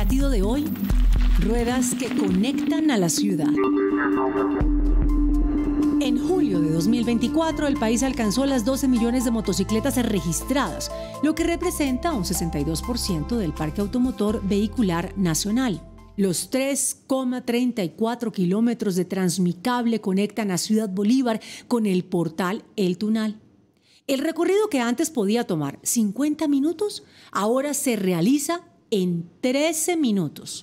latido de hoy, ruedas que conectan a la ciudad. En julio de 2024, el país alcanzó las 12 millones de motocicletas registradas, lo que representa un 62% del parque automotor vehicular nacional. Los 3,34 kilómetros de Transmicable conectan a Ciudad Bolívar con el portal El Tunal. El recorrido que antes podía tomar 50 minutos, ahora se realiza en 13 minutos.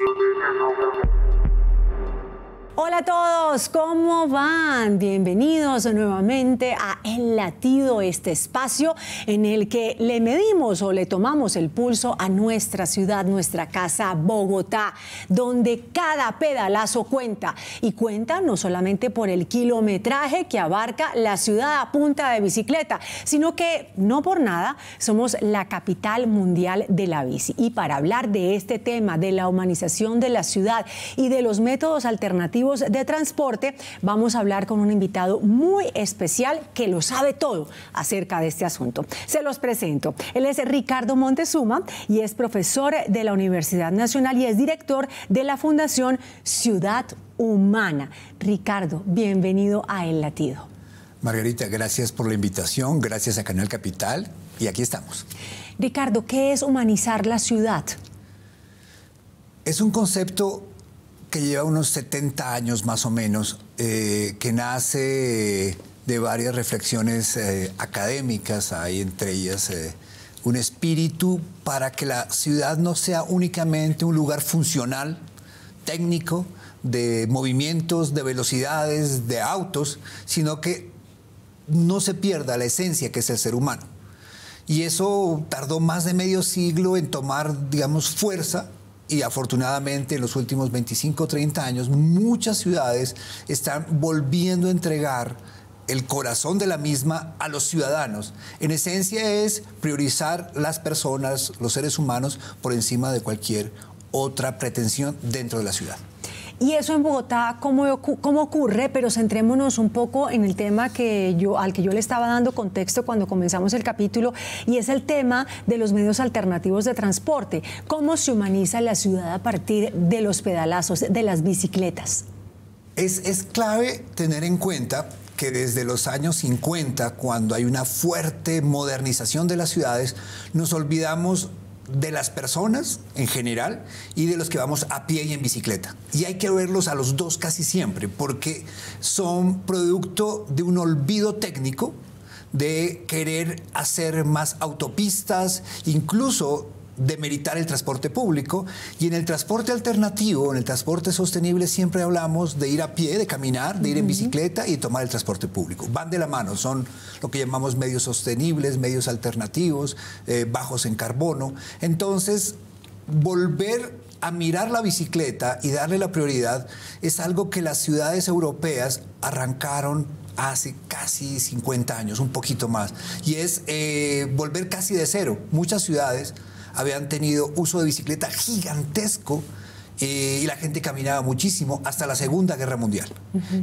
Hola a todos, ¿cómo van? Bienvenidos nuevamente a El Latido, este espacio en el que le medimos o le tomamos el pulso a nuestra ciudad, nuestra casa, Bogotá, donde cada pedalazo cuenta. Y cuenta no solamente por el kilometraje que abarca la ciudad a punta de bicicleta, sino que no por nada somos la capital mundial de la bici. Y para hablar de este tema, de la humanización de la ciudad y de los métodos alternativos de transporte, vamos a hablar con un invitado muy especial que lo sabe todo acerca de este asunto. Se los presento. Él es Ricardo Montezuma y es profesor de la Universidad Nacional y es director de la Fundación Ciudad Humana. Ricardo, bienvenido a El Latido. Margarita, gracias por la invitación, gracias a Canal Capital y aquí estamos. Ricardo, ¿qué es humanizar la ciudad? Es un concepto que lleva unos 70 años más o menos, que nace de varias reflexiones académicas. Hay entre ellas un espíritu para que la ciudad no sea únicamente un lugar funcional, técnico, de movimientos, de velocidades, de autos, sino que no se pierda la esencia que es el ser humano. Y eso tardó más de medio siglo en tomar, digamos, fuerza. Y afortunadamente en los últimos 25 o 30 años muchas ciudades están volviendo a entregar el corazón de la misma a los ciudadanos. En esencia es priorizar las personas, los seres humanos, por encima de cualquier otra pretensión dentro de la ciudad. Y eso en Bogotá, ¿cómo ocurre? Pero centrémonos un poco en el tema al que yo le estaba dando contexto cuando comenzamos el capítulo, y es el tema de los medios alternativos de transporte. ¿Cómo se humaniza la ciudad a partir de los pedalazos, de las bicicletas? Es clave tener en cuenta que desde los años 50, cuando hay una fuerte modernización de las ciudades, nos olvidamos de las personas en general y de los que vamos a pie y en bicicleta. Y hay que verlos a los dos casi siempre, porque son producto de un olvido técnico, de querer hacer más autopistas, incluso demeritar el transporte público. Y en el transporte alternativo, en el transporte sostenible, siempre hablamos de ir a pie, de caminar, de ir en bicicleta y tomar el transporte público. Van de la mano, son lo que llamamos medios sostenibles, medios alternativos, bajos en carbono. Entonces, volver a mirar la bicicleta y darle la prioridad es algo que las ciudades europeas arrancaron hace casi 50 años, un poquito más. Y es volver casi de cero. Muchas ciudades habían tenido uso de bicicleta gigantesco y la gente caminaba muchísimo hasta la Segunda Guerra Mundial.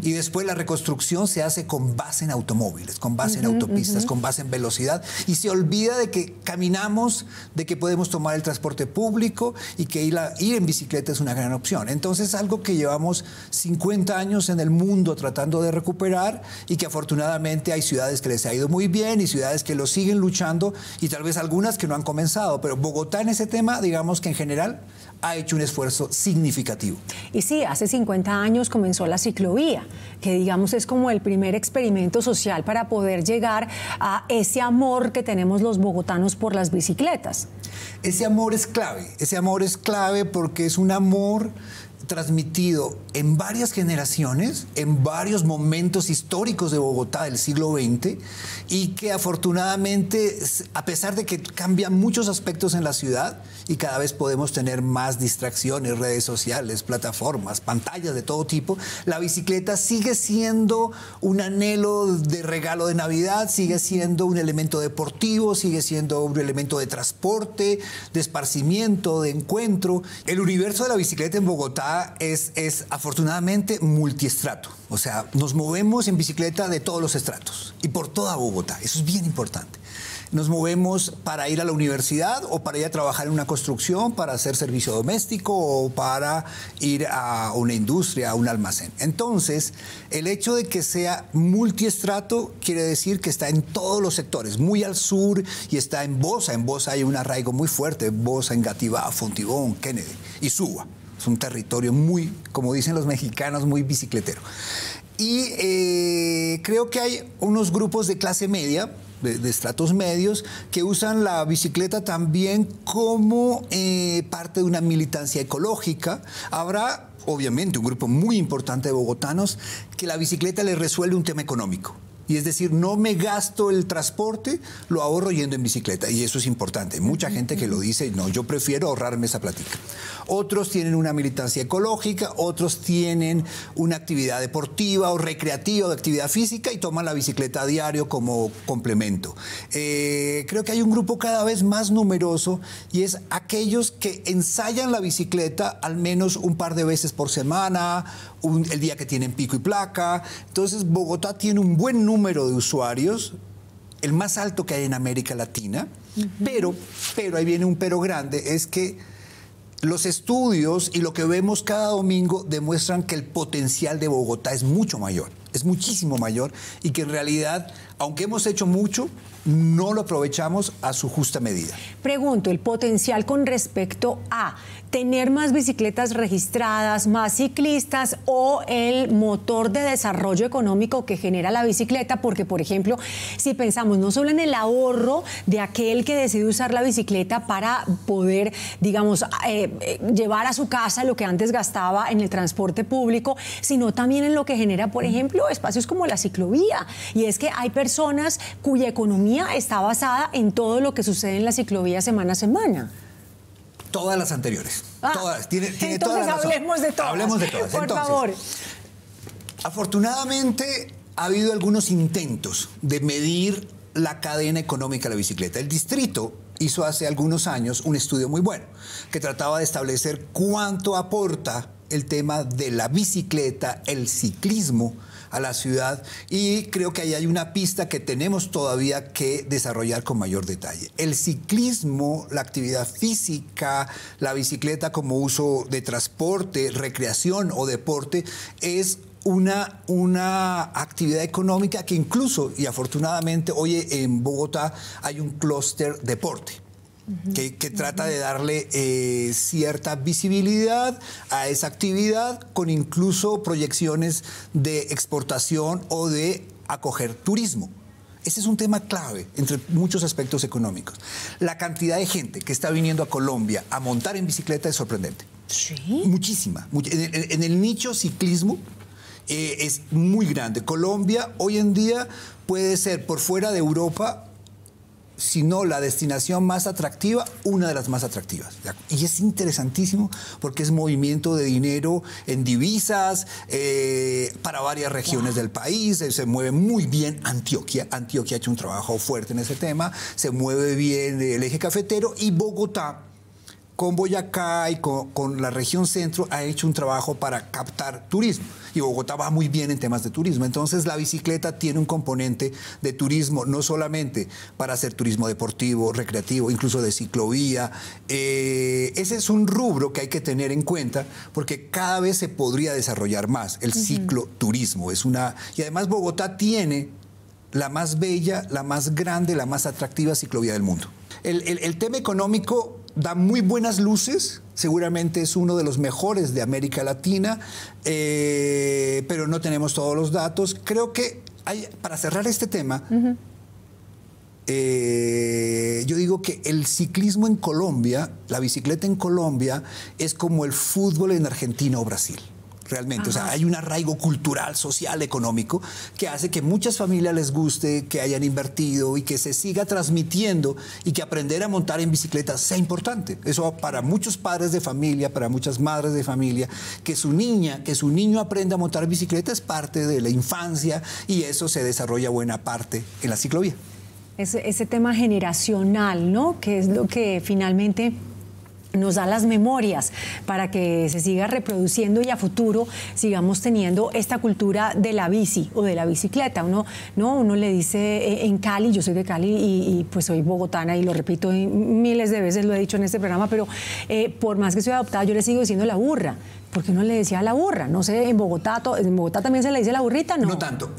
Y después la reconstrucción se hace con base en automóviles, con base en autopistas, con base en velocidad, y se olvida de que caminamos, de que podemos tomar el transporte público y que ir en bicicleta es una gran opción. Entonces es algo que llevamos 50 años en el mundo tratando de recuperar y que afortunadamente hay ciudades que les ha ido muy bien y ciudades que lo siguen luchando y tal vez algunas que no han comenzado. Pero Bogotá en ese tema, digamos que en general, ha hecho un esfuerzo significativo. Y sí, hace 50 años comenzó la ciclovía, que digamos es como el primer experimento social para poder llegar a ese amor que tenemos los bogotanos por las bicicletas. Ese amor es clave porque es un amor transmitido en varias generaciones, en varios momentos históricos de Bogotá del siglo XX, y que afortunadamente, a pesar de que cambian muchos aspectos en la ciudad y cada vez podemos tener más distracciones, redes sociales, plataformas, pantallas de todo tipo, la bicicleta sigue siendo un anhelo de regalo de Navidad, sigue siendo un elemento deportivo, sigue siendo un elemento de transporte, de esparcimiento, de encuentro. El universo de la bicicleta en Bogotá es afortunadamente multiestrato. O sea, nos movemos en bicicleta de todos los estratos y por toda Bogotá. Eso es bien importante. nos movemos para ir a la universidad o para ir a trabajar en una construcción, para hacer servicio doméstico o para ir a una industria, a un almacén. Entonces, el hecho de que sea multiestrato quiere decir que está en todos los sectores, muy al sur, y está en Bosa. En Bosa hay un arraigo muy fuerte, Bosa, Engativá, Fontibón, Kennedy y Suba. Es un territorio muy, como dicen los mexicanos, muy bicicletero. Y creo que hay unos grupos de clase media, de estratos medios, que usan la bicicleta también como parte de una militancia ecológica. Habrá, obviamente, un grupo muy importante de bogotanos que la bicicleta les resuelve un tema económico. Y es decir, no me gasto el transporte, lo ahorro yendo en bicicleta. Y eso es importante. Hay mucha gente que lo dice, no, yo prefiero ahorrarme esa plática. Otros tienen una militancia ecológica, otros tienen una actividad deportiva o recreativa, de actividad física, y toman la bicicleta a diario como complemento. Creo que hay un grupo cada vez más numeroso, y es aquellos que ensayan la bicicleta al menos un par de veces por semana, el día que tienen pico y placa. Entonces, Bogotá tiene un buen número de usuarios, el más alto que hay en América Latina, pero ahí viene un pero grande, es que los estudios y lo que vemos cada domingo demuestran que el potencial de Bogotá es mucho mayor, es muchísimo mayor, y que en realidad, aunque hemos hecho mucho, no lo aprovechamos a su justa medida. Pregunto, el potencial con respecto a tener más bicicletas registradas, más ciclistas, o el motor de desarrollo económico que genera la bicicleta, porque, por ejemplo, si pensamos no solo en el ahorro de aquel que decide usar la bicicleta para poder, digamos, llevar a su casa lo que antes gastaba en el transporte público, sino también en lo que genera, por ejemplo, espacios como la ciclovía. Y es que hay personas cuya economía está basada en todo lo que sucede en la ciclovía semana a semana. Todas las anteriores. Todas. Tiene entonces toda la razón. hablemos de todas. Hablemos de todas. Por favor. Afortunadamente, ha habido algunos intentos de medir la cadena económica de la bicicleta. El distrito hizo hace algunos años un estudio muy bueno que trataba de establecer cuánto aporta el tema de la bicicleta, el ciclismo a la ciudad, y creo que ahí hay una pista que tenemos todavía que desarrollar con mayor detalle. El ciclismo, la actividad física, la bicicleta como uso de transporte, recreación o deporte, es una actividad económica que incluso, y afortunadamente, hoy en Bogotá hay un clúster deporte. Que trata de darle cierta visibilidad a esa actividad, con incluso proyecciones de exportación o de acoger turismo. Ese es un tema clave entre muchos aspectos económicos. La cantidad de gente que está viniendo a Colombia a montar en bicicleta es sorprendente. Sí. Muchísima. En el nicho ciclismo es muy grande. Colombia hoy en día puede ser, por fuera de Europa, si no la destinación más atractiva, una de las más atractivas. Y es interesantísimo porque es movimiento de dinero en divisas para varias regiones del país. Se mueve muy bien Antioquia. Antioquia ha hecho un trabajo fuerte en ese tema. Se mueve bien el eje cafetero, y Bogotá, con Boyacá y con la región centro, ha hecho un trabajo para captar turismo. Y Bogotá va muy bien en temas de turismo. Entonces, la bicicleta tiene un componente de turismo, no solamente para hacer turismo deportivo, recreativo, incluso de ciclovía. Ese es un rubro que hay que tener en cuenta, porque cada vez se podría desarrollar más el cicloturismo. Y además Bogotá tiene la más bella, la más grande, la más atractiva ciclovía del mundo. El tema económico da muy buenas luces, seguramente es uno de los mejores de América Latina, pero no tenemos todos los datos. Creo que para cerrar este tema, yo digo que el ciclismo en Colombia, la bicicleta en Colombia, es como el fútbol en Argentina o Brasil. Realmente, o sea, hay un arraigo cultural, social, económico, que hace que muchas familias les guste, que hayan invertido y que se siga transmitiendo, y que aprender a montar en bicicleta sea importante. Eso para muchos padres de familia, para muchas madres de familia, que su niño aprenda a montar en bicicleta es parte de la infancia, y eso se desarrolla buena parte en la ciclovía. Ese tema generacional, ¿no? Que es lo que finalmente nos da las memorias para que se siga reproduciendo y a futuro sigamos teniendo esta cultura de la bici o de la bicicleta. Uno le dice en Cali, yo soy de Cali y pues soy bogotana y lo repito miles de veces, lo he dicho en este programa, pero por más que soy adoptada, yo le sigo diciendo la burra. ¿Por qué no le decía la burra? No sé, en Bogotá también se le dice la burrita, ¿no? No tanto.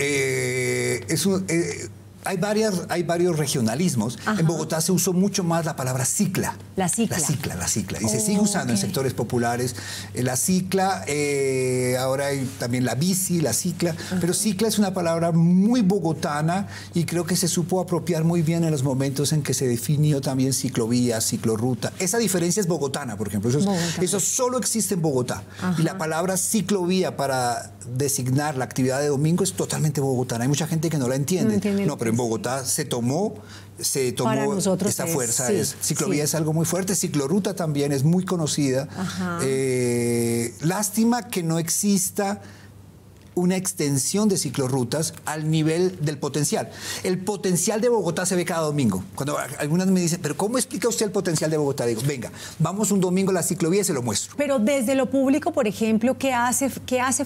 Hay varios regionalismos. Ajá. En Bogotá se usó mucho más la palabra cicla. La cicla. La cicla. Y se sigue usando en sectores populares. La cicla, ahora hay también la bici, la cicla. Ajá. Pero cicla es una palabra muy bogotana y creo que se supo apropiar muy bien en los momentos en que se definió también ciclovía, ciclorruta. Esa diferencia es bogotana, por ejemplo. Eso solo existe en Bogotá. Ajá. Y la palabra ciclovía para designar la actividad de domingo es totalmente bogotana. Hay mucha gente que no la entiende. No, pero en Bogotá se tomó esta fuerza. Ciclovía es algo muy fuerte, ciclorruta también es muy conocida. Lástima que no exista una extensión de ciclorrutas al nivel del potencial. El potencial de Bogotá se ve cada domingo. Cuando algunas me dicen, pero ¿cómo explica usted el potencial de Bogotá? Digo, venga, vamos un domingo a la ciclovía y se lo muestro. Pero desde lo público, por ejemplo, ¿qué hace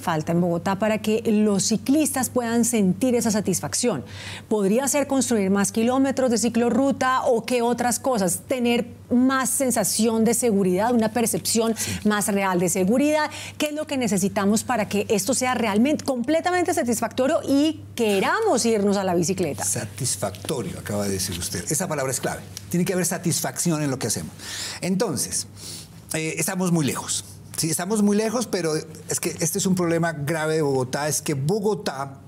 falta en Bogotá para que los ciclistas puedan sentir esa satisfacción? ¿Podría ser construir más kilómetros de ciclorruta o qué otras cosas? Tener más sensación de seguridad, una percepción más real de seguridad. ¿Qué es lo que necesitamos para que esto sea realmente completamente satisfactorio y queramos irnos a la bicicleta? Satisfactorio, acaba de decir usted. Esa palabra es clave. Tiene que haber satisfacción en lo que hacemos. Entonces, estamos muy lejos. Sí, estamos muy lejos, pero es que este es un problema grave de Bogotá. Es que Bogotá,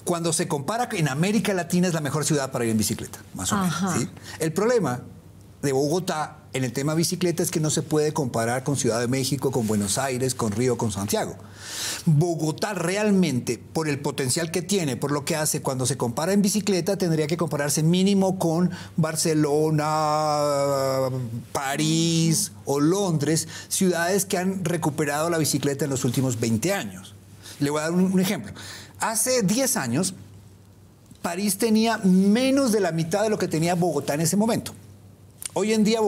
cuando se compara en América Latina, es la mejor ciudad para ir en bicicleta, más o menos. ¿Sí? El problema de Bogotá en el tema bicicleta es que no se puede comparar con Ciudad de México, con Buenos Aires, con Río, con Santiago. Bogotá realmente, por el potencial que tiene, por lo que hace, cuando se compara en bicicleta, tendría que compararse mínimo con Barcelona, París o Londres, ciudades que han recuperado la bicicleta en los últimos 20 años. Le voy a dar un ejemplo. Hace 10 años, París tenía menos de la mitad de lo que tenía Bogotá en ese momento. Hoy en día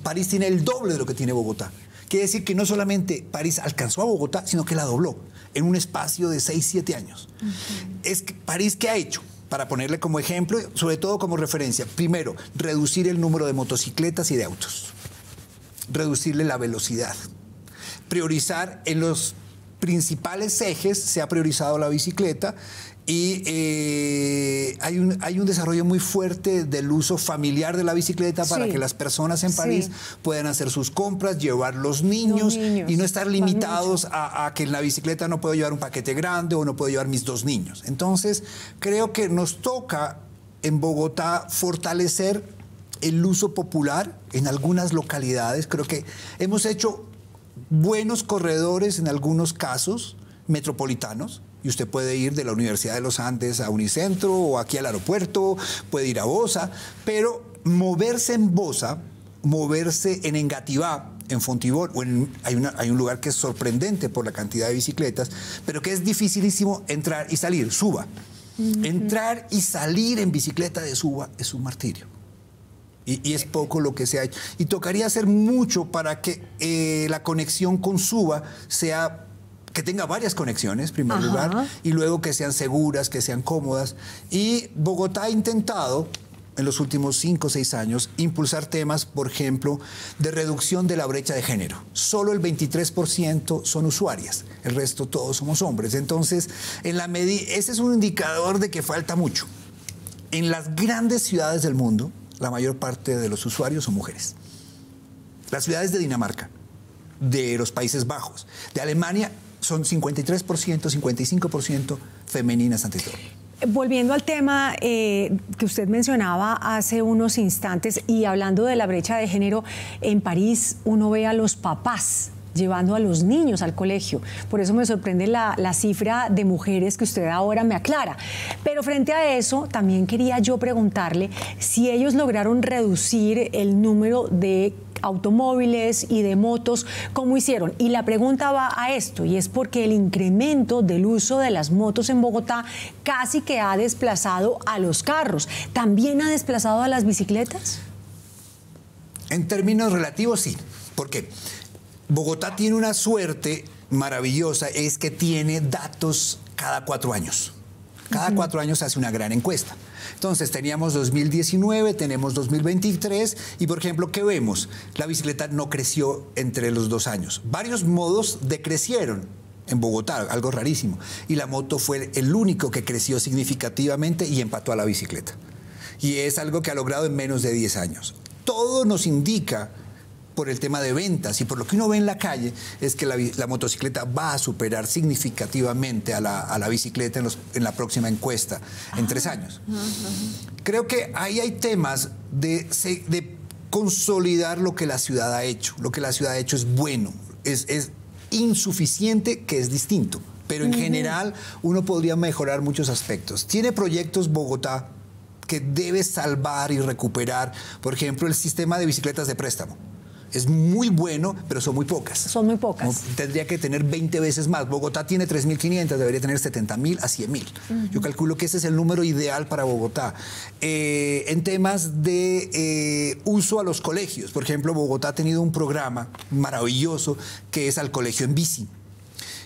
París tiene el doble de lo que tiene Bogotá. Quiere decir que no solamente París alcanzó a Bogotá, sino que la dobló en un espacio de 6, 7 años. París, ¿qué ha hecho? Para ponerle como ejemplo, sobre todo como referencia. Primero, reducir el número de motocicletas y de autos. Reducirle la velocidad. Priorizar en los principales ejes, se ha priorizado la bicicleta. Y hay un desarrollo muy fuerte del uso familiar de la bicicleta para que las personas en París puedan hacer sus compras, llevar los niños y no estar limitados a que en la bicicleta no puedo llevar un paquete grande o no puedo llevar mis 2 niños. Entonces, creo que nos toca en Bogotá fortalecer el uso popular en algunas localidades. Creo que hemos hecho buenos corredores en algunos casos metropolitanos. Y usted puede ir de la Universidad de los Andes a Unicentro o aquí al aeropuerto, puede ir a Bosa, pero moverse en Bosa, moverse en Engativá, en Fontibón, hay un lugar que es sorprendente por la cantidad de bicicletas, pero que es dificilísimo entrar y salir, Suba. Entrar y salir en bicicleta de Suba es un martirio. Y es poco lo que se ha hecho. Y tocaría hacer mucho para que la conexión con Suba que tenga varias conexiones, en primer lugar, y luego que sean seguras, que sean cómodas. Y Bogotá ha intentado, en los últimos 5 o 6 años, impulsar temas, por ejemplo, de reducción de la brecha de género. Solo el 23% son usuarias, el resto todos somos hombres. Entonces, ese es un indicador de que falta mucho. En las grandes ciudades del mundo, la mayor parte de los usuarios son mujeres. Las ciudades de Dinamarca, de los Países Bajos, de Alemania, son 53%, 55% femeninas ante todo. Volviendo al tema que usted mencionaba hace unos instantes y hablando de la brecha de género, en París uno ve a los papás llevando a los niños al colegio. Por eso me sorprende la cifra de mujeres que usted ahora me aclara. Pero frente a eso, también quería yo preguntarle si ellos lograron reducir el número de automóviles y de motos, ¿cómo hicieron? Y la pregunta va a esto, y es porque el incremento del uso de las motos en Bogotá casi que ha desplazado a los carros. ¿También ha desplazado a las bicicletas? En términos relativos, sí. ¿Por qué? Bogotá tiene una suerte maravillosa, es que tiene datos cada 4 años. Cada 4 años se hace una gran encuesta. Entonces, teníamos 2019, tenemos 2023 y, por ejemplo, ¿qué vemos? La bicicleta no creció entre los 2 años. Varios modos decrecieron en Bogotá, algo rarísimo. Y la moto fue el único que creció significativamente y empató a la bicicleta. Y es algo que ha logrado en menos de 10 años. Todo nos indica, por el tema de ventas y por lo que uno ve en la calle, es que la motocicleta va a superar significativamente a la bicicleta en la próxima encuesta, en 3 años. Creo que ahí hay temas de consolidar lo que la ciudad ha hecho. Lo que la ciudad ha hecho es bueno, es insuficiente, que es distinto. Pero en general uno podría mejorar muchos aspectos. Tiene proyectos Bogotá que debe salvar y recuperar. Por ejemplo, el sistema de bicicletas de préstamo. Es muy bueno, pero son muy pocas. Son muy pocas. Tendría que tener 20 veces más. Bogotá tiene 3.500, debería tener 70.000 a 100.000. Yo calculo que ese es el número ideal para Bogotá. En temas de uso a los colegios, por ejemplo, Bogotá ha tenido un programa maravilloso que es Al Colegio en Bici.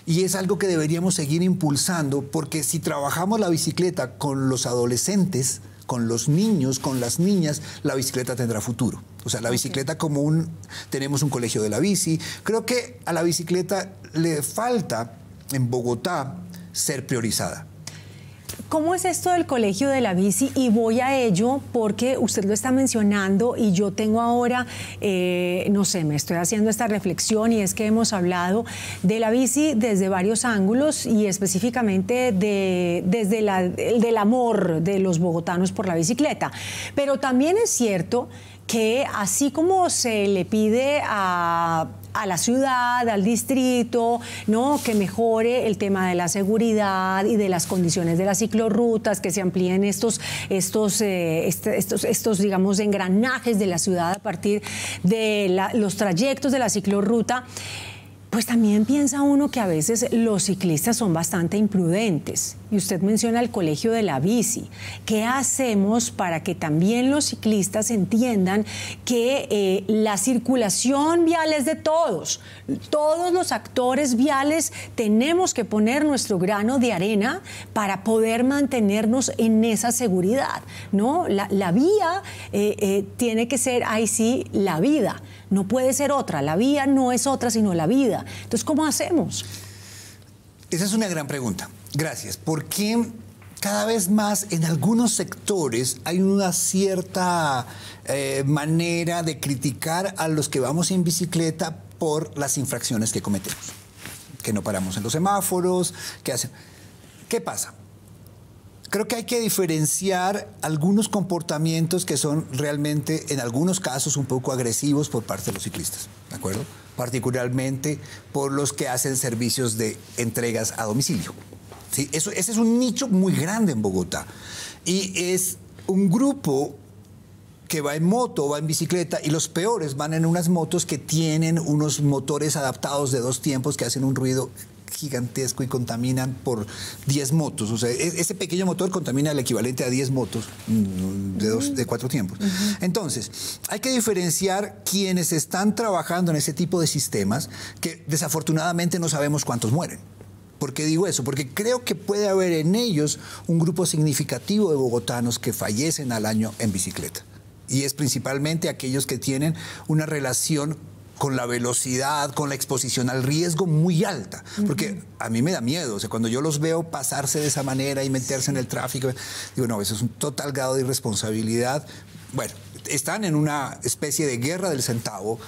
Y es algo que deberíamos seguir impulsando, porque si trabajamos la bicicleta con los adolescentes, con los niños, con las niñas, la bicicleta tendrá futuro. O sea, la bicicleta como tenemos un colegio de la bici. Creo que a la bicicleta le falta en Bogotá ser priorizada. ¿Cómo es esto del colegio de la bici? Y voy a ello porque usted lo está mencionando y yo tengo ahora, no sé, me estoy haciendo esta reflexión y es que hemos hablado de la bici desde varios ángulos y específicamente desde del amor de los bogotanos por la bicicleta. Pero también es cierto que así como se le pide a la ciudad, al distrito, ¿no?, que mejore el tema de la seguridad y de las condiciones de las ciclorrutas, que se amplíen estos digamos, engranajes de la ciudad a partir de los trayectos de la ciclorruta. Pues también piensa uno que a veces los ciclistas son bastante imprudentes. Y usted menciona el colegio de la bici. ¿Qué hacemos para que también los ciclistas entiendan que la circulación vial es de todos? Todos los actores viales tenemos que poner nuestro grano de arena para poder mantenernos en esa seguridad, ¿no? La vía tiene que ser, ahí sí, la vida. No puede ser otra. La vía no es otra, sino la vida. Entonces, ¿cómo hacemos? Esa es una gran pregunta. Gracias. Porque cada vez más en algunos sectores hay una cierta manera de criticar a los que vamos en bicicleta por las infracciones que cometemos. Que no paramos en los semáforos, que hacen. ¿Qué pasa? Creo que hay que diferenciar algunos comportamientos que son realmente, en algunos casos, un poco agresivos por parte de los ciclistas, ¿de acuerdo? Particularmente por los que hacen servicios de entregas a domicilio. ¿Sí? Ese es un nicho muy grande en Bogotá. Y es un grupo que va en moto, va en bicicleta, y los peores van en unas motos que tienen unos motores adaptados de 2 tiempos que hacen un ruido gigantesco y contaminan por 10 motos. O sea, ese pequeño motor contamina el equivalente a 10 motos de 4 tiempos. Entonces, hay que diferenciar quienes están trabajando en ese tipo de sistemas, que desafortunadamente no sabemos cuántos mueren. ¿Por qué digo eso? Porque creo que puede haber en ellos un grupo significativo de bogotanos que fallecen al año en bicicleta. Y es principalmente aquellos que tienen una relación con la velocidad, con la exposición al riesgo muy alta. Porque a mí me da miedo. O sea, cuando yo los veo pasarse de esa manera y meterse en el tráfico, digo, no, eso es un total grado de irresponsabilidad. Bueno, están en una especie de guerra del centavo,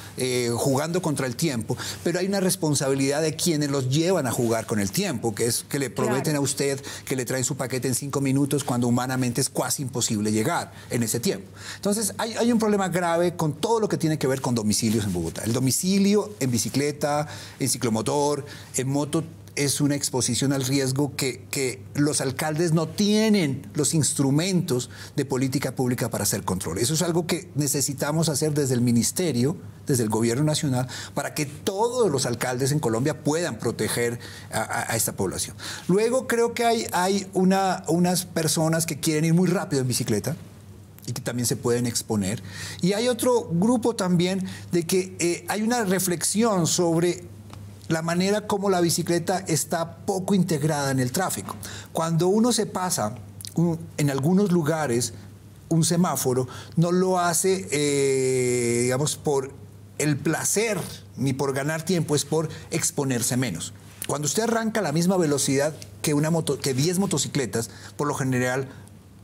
jugando contra el tiempo, pero hay una responsabilidad de quienes los llevan a jugar con el tiempo, que es que le prometen a usted que le traen su paquete en 5 minutos cuando humanamente es casi imposible llegar en ese tiempo. Entonces, hay un problema grave con todo lo que tiene que ver con domicilios en Bogotá. El domicilio en bicicleta, en ciclomotor, en moto, es una exposición al riesgo que los alcaldes no tienen los instrumentos de política pública para hacer control. Eso es algo que necesitamos hacer desde el ministerio, desde el gobierno nacional, para que todos los alcaldes en Colombia puedan proteger a esta población. Luego creo que hay unas personas que quieren ir muy rápido en bicicleta, y que también se pueden exponer. Y hay otro grupo también de que hay una reflexión sobre la manera como la bicicleta está poco integrada en el tráfico. Cuando uno se pasa en algunos lugares un semáforo, no lo hace, digamos, por el placer ni por ganar tiempo, es por exponerse menos. Cuando usted arranca a la misma velocidad que 10 motocicletas, por lo general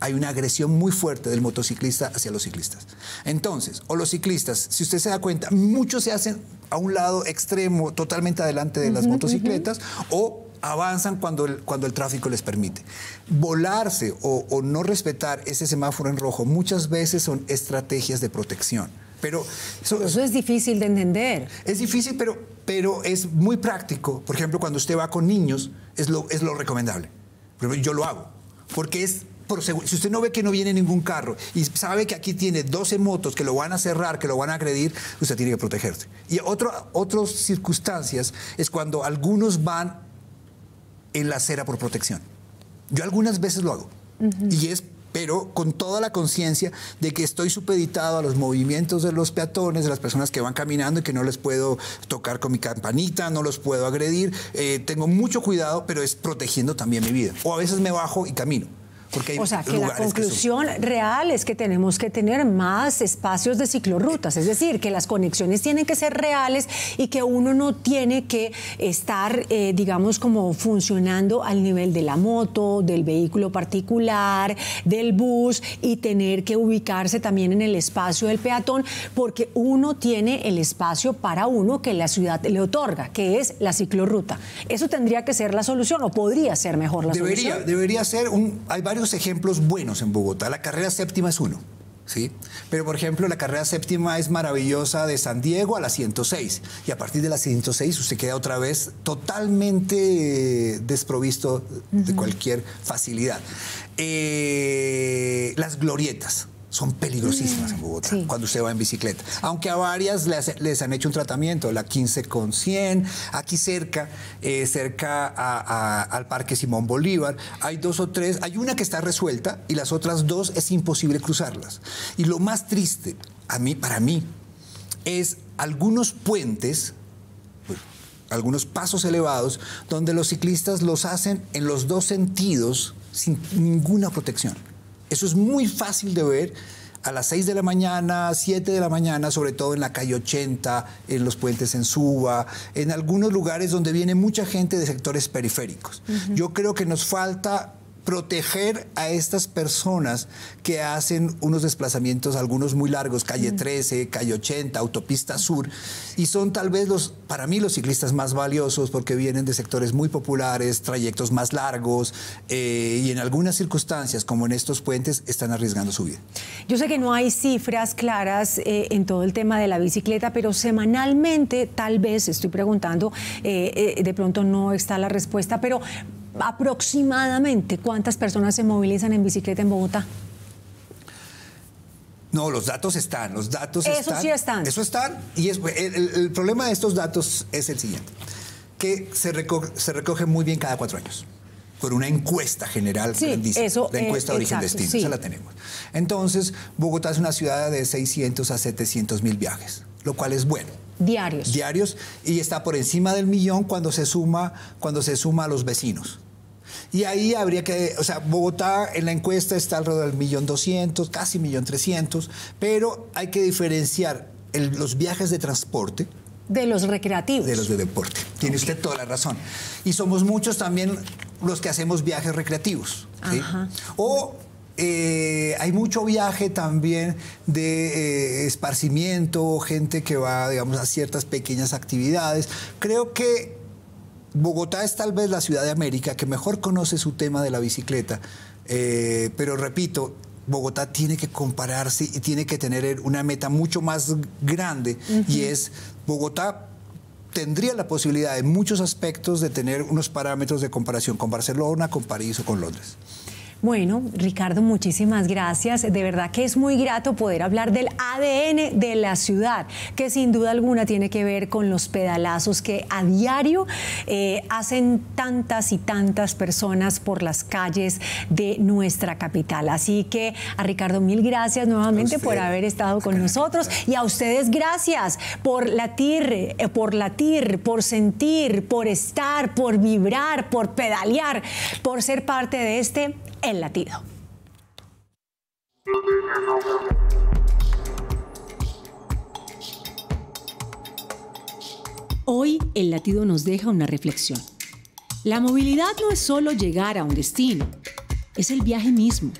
hay una agresión muy fuerte del motociclista hacia los ciclistas. Entonces, o los ciclistas, si usted se da cuenta, muchos se hacen a un lado extremo, totalmente adelante de las motocicletas, o avanzan cuando el tráfico les permite. Volarse o no respetar ese semáforo en rojo muchas veces son estrategias de protección. Pero eso es difícil de entender. Es difícil, pero es muy práctico. Por ejemplo, cuando usted va con niños, es lo recomendable. Yo lo hago, porque es por seguro. Si usted no ve que no viene ningún carro y sabe que aquí tiene 12 motos que lo van a cerrar, que lo van a agredir, usted tiene que protegerse. Y otras circunstancias es cuando algunos van en la acera por protección. Yo algunas veces lo hago. Pero con toda la conciencia de que estoy supeditado a los movimientos de los peatones, de las personas que van caminando y que no les puedo tocar con mi campanita, no los puedo agredir. Tengo mucho cuidado, pero es protegiendo también mi vida. O a veces me bajo y camino. Porque hay o sea, que la conclusión real es que tenemos que tener más espacios de ciclorrutas, es decir, que las conexiones tienen que ser reales y que uno no tiene que estar, digamos, como funcionando al nivel de la moto, del vehículo particular, del bus, y tener que ubicarse también en el espacio del peatón, porque uno tiene el espacio para uno que la ciudad le otorga, que es la ciclorruta. Eso tendría que ser la solución, o podría ser mejor la solución. Debería ser hay varios ejemplos buenos en Bogotá. La carrera séptima es uno, ¿sí? Pero, por ejemplo, la carrera séptima es maravillosa de San Diego a la 106. Y a partir de la 106 usted queda otra vez totalmente desprovisto de cualquier facilidad. Las glorietas son peligrosísimas en Bogotá, cuando usted va en bicicleta. Aunque a varias les han hecho un tratamiento, la 15 con 100, aquí cerca al Parque Simón Bolívar, hay 2 o 3, hay una que está resuelta y las otras 2 es imposible cruzarlas. Y lo más triste, para mí, es algunos puentes, algunos pasos elevados, donde los ciclistas los hacen en los 2 sentidos sin ninguna protección. Eso es muy fácil de ver a las 6 de la mañana, 7 de la mañana, sobre todo en la calle 80, en los puentes en Suba, en algunos lugares donde viene mucha gente de sectores periféricos. Yo creo que nos falta proteger a estas personas que hacen unos desplazamientos, algunos muy largos, calle 13, calle 80, autopista sur, y son tal vez para mí los ciclistas más valiosos porque vienen de sectores muy populares, trayectos más largos, y en algunas circunstancias, como en estos puentes, están arriesgando su vida. Yo sé que no hay cifras claras en todo el tema de la bicicleta, pero semanalmente, tal vez, estoy preguntando, de pronto no está la respuesta, pero aproximadamente, ¿cuántas personas se movilizan en bicicleta en Bogotá? No, los datos están, Eso sí están. Eso están, y el problema de estos datos es el siguiente, que se recoge muy bien cada 4 años, por una encuesta general grandísima, la encuesta de origen-destino, esa la tenemos. Entonces, Bogotá es una ciudad de 600 a 700 mil viajes, lo cual es bueno. Diarios, y está por encima del 1.000.000 cuando se suma a los vecinos. Y ahí habría que, o sea, Bogotá en la encuesta está alrededor del 1.200.000, casi 1.300.000, pero hay que diferenciar los viajes de transporte de los recreativos. De los de deporte. Tiene usted toda la razón. Y somos muchos también los que hacemos viajes recreativos, ¿sí? O hay mucho viaje también de esparcimiento, gente que va, digamos, a ciertas pequeñas actividades. Creo que Bogotá es tal vez la ciudad de América que mejor conoce su tema de la bicicleta, pero repito, Bogotá tiene que compararse y tiene que tener una meta mucho más grande, y es Bogotá tendría la posibilidad en muchos aspectos de tener unos parámetros de comparación con Barcelona, con París o con Londres. Bueno, Ricardo, muchísimas gracias. De verdad que es muy grato poder hablar del ADN de la ciudad, que sin duda alguna tiene que ver con los pedalazos que a diario hacen tantas y tantas personas por las calles de nuestra capital. Así que a Ricardo, mil gracias nuevamente por haber estado con nosotros, y a ustedes gracias por latir, por sentir, por estar, por vibrar, por pedalear, por ser parte de El Latido. Hoy El Latido nos deja una reflexión. La movilidad no es solo llegar a un destino, es el viaje mismo,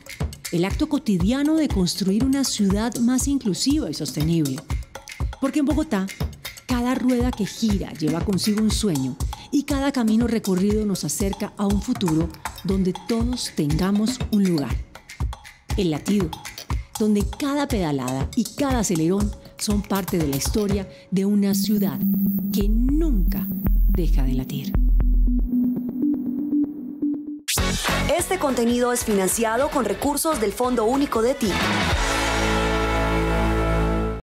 el acto cotidiano de construir una ciudad más inclusiva y sostenible. Porque en Bogotá, cada rueda que gira lleva consigo un sueño, y cada camino recorrido nos acerca a un futuro donde todos tengamos un lugar. El Latido, donde cada pedalada y cada acelerón son parte de la historia de una ciudad que nunca deja de latir. Este contenido es financiado con recursos del Fondo Único de TIC.